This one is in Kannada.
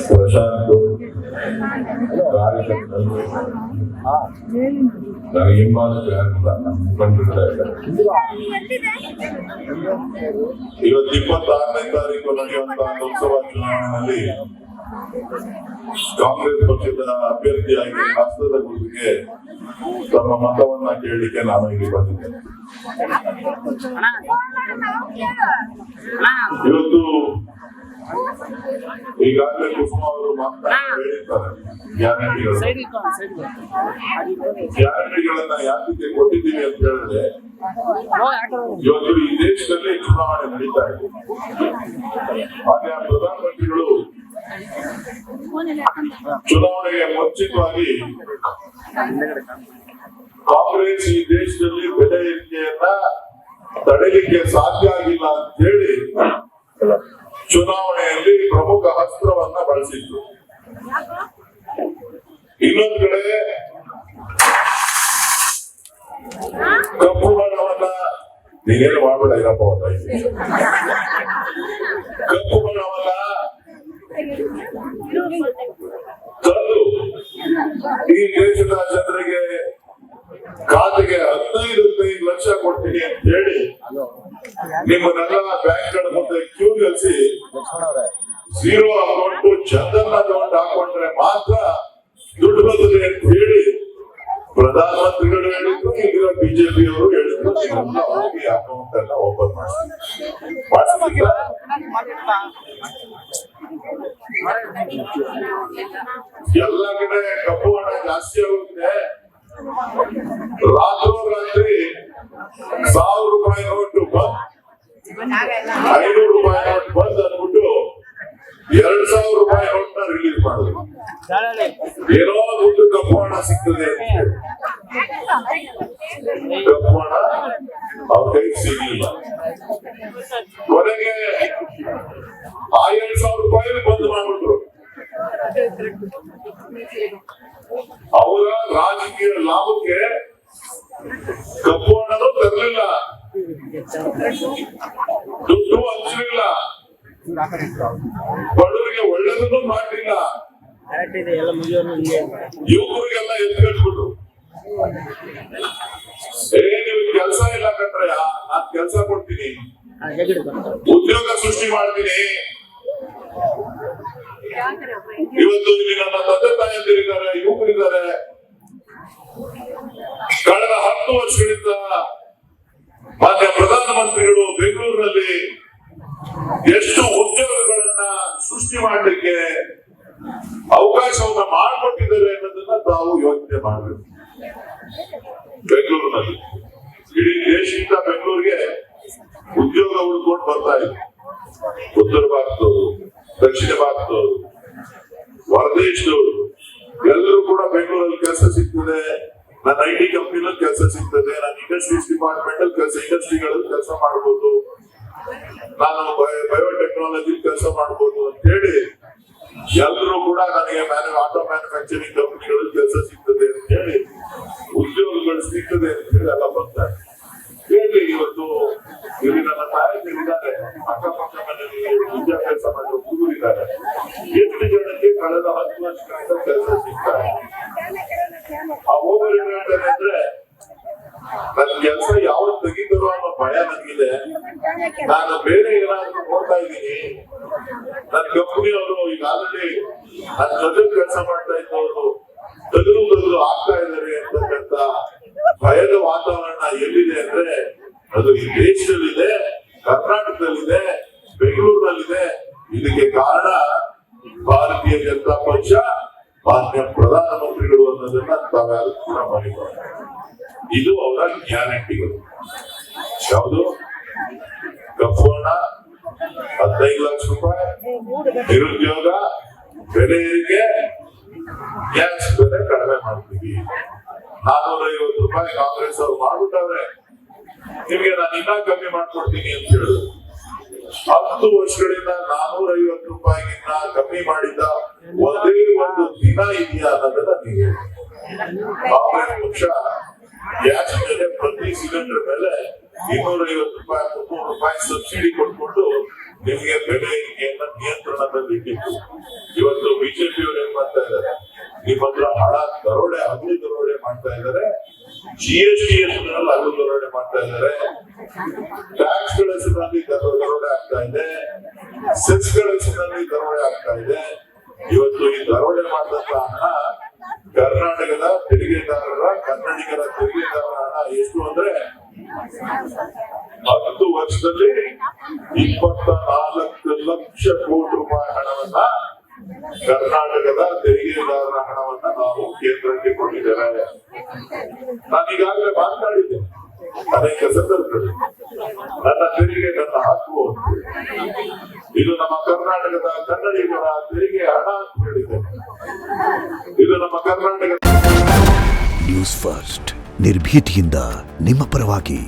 ಪ್ರಶಾಂತ್ ಕಾರ್ಯಕರ್ತರು ನನಗೆ ಹಿಂಬಾಲಕ ಮುಖಂಡರುಗಳೇ ಇವತ್ತು 26ನೇ ತಾರೀಕು ನಡೆಯುವಂತಹ ಲೋಕಸಭಾ ಚುನಾವಣೆಯಲ್ಲಿ ಕಾಂಗ್ರೆಸ್ ಪಕ್ಷದ ಅಭ್ಯರ್ಥಿಯಾಗಿ ಹಸ್ತದ ಗುರುತಿಗೆ ತಮ್ಮ ಮತವನ್ನ ಕೇಳಲಿಕ್ಕೆ ನಾನು ಇಲ್ಲಿ ಬಂದಿದ್ದೇನೆ. ಇವತ್ತು ಈಗಾಗಲೇ ಕುಸುಮ ಅವರು ಹೇಳಿದ್ದಾರೆ ಗ್ಯಾರಂಟಿಗಳನ್ನ ಯಾಕೆ ಕೊಟ್ಟಿದ್ದೀವಿ ಅಂತ ಹೇಳಿದ್ರೆ ಇವತ್ತು ಈ ದೇಶದಲ್ಲಿ ಚುನಾವಣೆ ನಡೀತಾ ಇದೆ. ಹಾಗೆ ಪ್ರಧಾನಮಂತ್ರಿಗಳು ಚುನಾವಣೆಗೆ ಮುಂಚಿತವಾಗಿ ಕಾಂಗ್ರೆಸ್ ಈ ದೇಶದಲ್ಲಿ ಬೆಲೆ ಏರಿಕೆಯನ್ನ ತಡೆಯಲಿಕ್ಕೆ ಸಾಧ್ಯ ಆಗಿಲ್ಲ ಅಂತ ಹೇಳಿ ಚುನಾವಣೆಯಲ್ಲಿ ಪ್ರಮುಖ ಅಸ್ತ್ರವನ್ನ ಬಳಸಿದ್ರು. ಇನ್ನೊಂದು ಕಡೆ ಕಪ್ಪು ಬಣ್ಣವನ್ನ ನೀನೇನು ಮಾಡಬೇಡ ಇರಪ್ಪ, ಕಪ್ಪು ಬಣ್ಣವನ್ನ ತಂದು ಈ ದೇಶದ ಜನರಿಗೆ ಖಾತೆಗೆ 15 ಲಕ್ಷ ಕೊಡ್ತೀನಿ ಅಂತ ಹೇಳಿ ನಿಮ್ಮನ್ನೆಲ್ಲ ಬ್ಯಾಂಕ್ಗಳ ಮುಂದೆ ಕ್ಯೂ ನಿಲ್ಲಿಸಿ 0 ಅಕೌಂಟ್ ಜನಧನ್ ಅಕೌಂಟ್ ಹಾಕೊಂಡ್ರೆ ಮಾತ್ರ ದುಡ್ಡು ಬರ್ತದೆ ಅಂತ ಹೇಳಿ ಪ್ರಧಾನಮಂತ್ರಿಗಳು ಹೇಳಿದ್ರು, ಈಗ ಬಿಜೆಪಿ ಅವರು ಹೇಳಿದ್ರು ಹೋಗಿ ಅಕೌಂಟ್ ಅನ್ನ ಓಪನ್ ಮಾಡಿಸಿದ್ರ. ಎಲ್ಲ ಕಡೆ ಕಪ್ಪು ಹಣ ಜಾಸ್ತಿ ಆಗುತ್ತೆ. ರಾತ್ರೋರಾತ್ರಿ 1000 ರೂಪಾಯಿ ನೋಟು ಬಂದ್, 500 ರೂಪಾಯಿ ನೋಟ್ ಬಂದ್ ಅಂದ್ಬಿಟ್ಟು 2000 ರೂಪಾಯಿ ನೋಟ್ ನ ರಿಲೀಸ್ ಮಾಡಿದ್ರು. ಏನೋ ದುಡ್ಡು ಕಪ್ಪು ಹಣ ಸಿಗ್ತದೆ, ಕಪ್ಪು ಹಣ ಅವ್ರ ಕೈಗೆ ಸಿಗ್ಲಿಲ್ಲ. ಕೊನೆಗೆ ಆ 2000 ರೂಪಾಯಿ ಬಂದ್ ಮಾಡ್ಬಿಟ್ರು. ಅವರ ರಾಜಕೀಯ ಲಾಭಕ್ಕೆ ಕಪ್ಪು ಹಣನೂ ತರಲಿಲ್ಲ, ದುಡ್ಡು ಹಂಚಲಿಲ್ಲ, ಬಡವರಿಗೆ ಒಳ್ಳೆದನ್ನು ಮಾಡಲಿಲ್ಲ, ಯುವಕರಿಗೆಲ್ಲ ಎತ್ಕಟ್ಬಿಟ್ರು. ನಿಮಗೆ ಕೆಲಸ ಇಲ್ಲ ಕಂಡ್ರೆ ನಾನ್ ಕೆಲಸ ಕೊಡ್ತೀನಿ, ಉದ್ಯೋಗ ಸೃಷ್ಟಿ ಮಾಡ್ತೀನಿ. ಇವತ್ತು ಇಲ್ಲಿ ನನ್ನ ತಂದೆ ತಾಯಂದಿರಿದ್ದಾರೆ, ಯುವಕರಿದ್ದಾರೆ. ಕಳೆದ 10 ವರ್ಷಗಳಿಂದ ಮಾನ್ಯ ಪ್ರಧಾನಮಂತ್ರಿಗಳು ಬೆಂಗಳೂರಿನಲ್ಲಿ ಎಷ್ಟು ಉದ್ಯೋಗಗಳನ್ನ ಸೃಷ್ಟಿ ಮಾಡಲಿಕ್ಕೆ ಅವಕಾಶವನ್ನ ಮಾಡಿಕೊಟ್ಟಿದ್ದಾರೆ ಅನ್ನೋದನ್ನ ತಾವು ಯೋಚನೆ ಮಾಡಬೇಕು. ಬೆಂಗಳೂರಿನಲ್ಲಿ ಇಡೀ ದೇಶದಿಂದ ಬೆಂಗಳೂರಿಗೆ ಉದ್ಯೋಗ ಹುಡ್ಕೊಂಡು ಬರ್ತಾ ಇದೆ. ಉತ್ತರ ಭಾರತದವರು, ದಕ್ಷಿಣ ಭಾರತದವರು, ಹೊರದೇಶದವರು ಎಲ್ಲರೂ ಕೂಡ ಬೆಂಗಳೂರಲ್ಲಿ ಕೆಲಸ ಸಿಗ್ತದೆ. ನನ್ನ IT ಕಂಪನಿಯಲ್ಲಿ ಕೆಲಸ ಸಿಗ್ತದೆ, ನನ್ನ ಇಂಡಸ್ಟ್ರೀಸ್ ಡಿಪಾರ್ಟ್ಮೆಂಟ್ ಅಲ್ಲಿ ಇಂಡಸ್ಟ್ರಿಗಳಲ್ಲಿ ಕೆಲಸ ಮಾಡಬಹುದು, ನಾನು ಬಯೋಟೆಕ್ನಾಲಜಿ ಕೆಲಸ ಮಾಡಬಹುದು ಅಂತ ಹೇಳಿ ಎಲ್ಲರೂ ಕೂಡ ನನಗೆ ಆಟೋ ಮ್ಯಾನುಫ್ಯಾಕ್ಚರಿಂಗ್ ಕಂಪನಿಗಳಲ್ಲಿ ಕೆಲಸ ಸಿಗ್ತದೆ ಅಂತ ಹೇಳಿ ಉದ್ಯೋಗಗಳು ಸಿಗ್ತದೆ ಅಂತ ಹೇಳಿ ಎಲ್ಲ ಬರ್ತಾರೆ. ಹೇಳಿ ಇವತ್ತು ಇಲ್ಲಿ ನನ್ನ ತಾಯಂದಿರಿದ್ದಾರೆ, ಅಕ್ಕಪಕ್ಕ ಮನೆಯಲ್ಲಿ ವಿದ್ಯಾಭ್ಯಾಸ ಮಾಡುವ ಹುಡುಗರಿದ್ದಾರೆ. ಎಷ್ಟು ಜನಕ್ಕೆ ಕಳೆದ 10 ವರ್ಷಗಳಿಂದ ಕೆಲಸ ಸಿಗ್ತಾರೆ. ಆ ಹೋಗಲು ಹೇಳ್ತಾರೆ ಅಂದ್ರೆ ನನ್ ಕೆಲಸ ಯಾವ್ದು ತೆಗಿತಾರೋ ಅನ್ನೋ ಭಯ ನನಗಿದೆ. ನಾನು ಬೇರೆ ಏನಾದ್ರು ನೋಡ್ತಾ ಇದ್ದೀನಿ. ನನ್ನ ಕಂಪನಿಯವರು ಈಗಾಗಲೇ ನನ್ನ ಜೊತೆ ಕೆಲಸ ಮಾಡ್ತಾ ಇದ್ದವರು ತೆಗೆದು ಆಗ್ತಾ ಇದ್ದಾರೆ ಅಂತಕ್ಕಂಥ ಭಯದ ವಾತಾವರಣ ಎಲ್ಲಿದೆ ಅಂದ್ರೆ ಅದು ಈ ದೇಶದಲ್ಲಿದೆ, ಕರ್ನಾಟಕದಲ್ಲಿದೆ, ಬೆಂಗಳೂರಿನಲ್ಲಿದೆ. ಇದಕ್ಕೆ ಕಾರಣ ಭಾರತೀಯ ಜನತಾ ಪಕ್ಷ, ಮಾನ್ಯ ಪ್ರಧಾನಮಂತ್ರಿಗಳು ಅನ್ನೋದನ್ನ ತಾವ್ಯಾರು ಕೂಡ ಮರಿಬಾರ್ದು. ಇದು ಅವರ ಗ್ಯಾರಂಟಿಗಳು. ಯಾವುದು? ಕಪ್ಪು ಹಣ, 15 ಲಕ್ಷ ರೂಪಾಯಿ, ನಿರುದ್ಯೋಗ, ಬೆಲೆ ಏರಿಕೆ, ಗ್ಯಾಸ್ ಬೆಲೆ ಕಡಿಮೆ ಮಾಡ್ತೀವಿ. 450 ರೂಪಾಯಿ ಕಾಂಗ್ರೆಸ್ ಅವ್ರು ಮಾಡ್ಬಿಟ್ಟವ್ರೆ, ನಿಮ್ಗೆ ನಾನು ಇನ್ನೂ ಕಮ್ಮಿ ಮಾಡ್ಕೊಡ್ತೀನಿ ಅಂತ ಹೇಳಿದ್ರು. 10 ವರ್ಷಗಳಿಂದ 450 ರೂಪಾಯಿಗಿನ್ನ ಕಮ್ಮಿ ಮಾಡಿದ ಒಂದೇ ಒಂದು ದಿನ ಇದೆಯಾ ಅನ್ನೋದನ್ನ ನೀವು ಕಾಂಗ್ರೆಸ್ ಪಕ್ಷ ಗ್ಯಾಸ್ ಮೇಲೆ ಪ್ರತಿ ಸಿಲಿಂಡರ್ ಮೇಲೆ 250 ರೂಪಾಯಿ 300 ರೂಪಾಯಿ ಸಬ್ಸಿಡಿ ಕೊಟ್ಕೊಂಡು ನಿಮಗೆ ಬೆಲೆ ಏರಿಕೆಯನ್ನ ನಿಯಂತ್ರಣದಲ್ಲಿ ಇಟ್ಟಿತ್ತು. ಇವತ್ತು ಬಿಜೆಪಿಯವರು ಏನ್ ಮಾಡ್ತಾ ಇದ್ದಾರೆ, ನಿಮ್ಮ ಹತ್ರ ಹಣ ದರೋಡೆ ಹಗಲು ದರೋಡೆ ಮಾಡ್ತಾ ಇದ್ದಾರೆ, GST ಹೆಸರಿನಲ್ಲಿ ಹಗಲು ದರೋಡೆ ಮಾಡ್ತಾ ಇದ್ದಾರೆ, ಟ್ಯಾಕ್ಸ್ ಗಳ ಹೆಸರಿನಲ್ಲಿ ದರೋಡೆ ಆಗ್ತಾ ಇದೆ, ಸೆಸ್ ಗಳ ಹೆಸರಿನಲ್ಲಿ ದರೋಡೆ ಆಗ್ತಾ ಇದೆ. ಇವತ್ತು ಈ ದರೋಡೆ ಮಾಡಿದಂತ ಹಣ ಕರ್ನಾಟಕದ ತೆರಿಗೆದಾರರ ಕನ್ನಡಿಗರ ತೆರಿಗೆದಾರರ ಹಣ ಎಷ್ಟು ಅಂದ್ರೆ 10 ವರ್ಷದಲ್ಲಿ 24 ಲಕ್ಷ ಕೋಟಿ ರೂಪಾಯಿ ಹಣವನ್ನ ಕರ್ನಾಟಕದ ತೆರಿಗೆದಾರರ ಹಣವನ್ನ ನಾವು ಕೇಂದ್ರಕ್ಕೆ ಕೊಟ್ಟಿದ್ದೇವೆ. ನಾನು ಈಗಾಗಲೇ ಮಾತನಾಡಿದ್ದೇನೆ ಅನೇಕ ಸಂದರ್ಭಗಳಲ್ಲಿ, ನನ್ನ ತೆರಿಗೆ ನನ್ನ ಹಕ್ಕು, ಇದು ನಮ್ಮ ಕರ್ನಾಟಕದ ಕನ್ನಡಿಗರ ತೆರಿಗೆ ಹಣ ಅಂತ ಹೇಳಿದ್ದೇನೆ. ಇದು ನಮ್ಮ ಕರ್ನಾಟಕ ನ್ಯೂಸ್ ಫಸ್ಟ್ ನಿರ್ಭೀತಿಯಿಂದ ನಿಮ್ಮ ಪರವಾಗಿ.